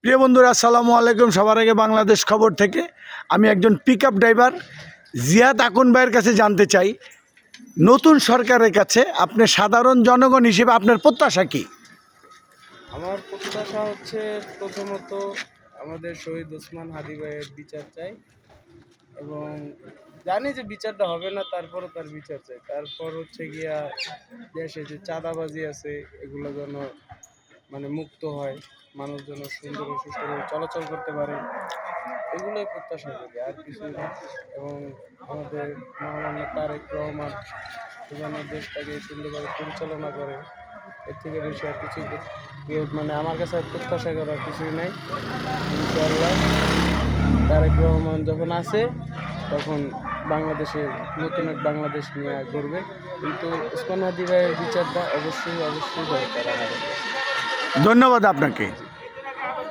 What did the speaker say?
প্রিয় বন্ধুরা, আসসালামু আলাইকুম। সবার আগে বাংলাদেশ খবর থেকে আমি একজন পিকআপ ড্রাইভার জিয়াদ আকুন ভাইয়ের কাছে জানতে চাই, নতুন সরকারের কাছে আপনি সাধারণ জনগণ হিসেবে আপনার প্রত্যাশা কী? আমার প্রত্যাশা হচ্ছে প্রথমত আমাদের শহীদ ওসমান হাদি ভাইয়ের বিচার চাই, এবং জানি যে বিচারটা হবে না, তারপরও তার বিচার চাই। তারপর হচ্ছে গিয়া দেশে যে চাঁদাবাজি আছে এগুলো যেন মুক্ত হয়, মানুষ যেন সুন্দর ও সুষ্ঠুভাবে চলাচল করতে পারে, এগুলোই প্রত্যাশা করি, আর কিছুই না। এবং আমাদের মহামান্য তারেক রহমান যেন দেশটাকে সুন্দরভাবে পরিচালনা করে, এর থেকে বেশি আর কিছু আমার কাছে আর প্রত্যাশা করার কিছুই নাই। ইনশাআল্লাহ তারেক রহমান যখন আসে তখন বাংলাদেশের নতুন এক বাংলাদেশ নিয়ে করবে, কিন্তু ওসমান হাদি ভাইয়ের বিচারটা অবশ্যই দরকার আমাদের। ধন্যবাদ আপনাকে।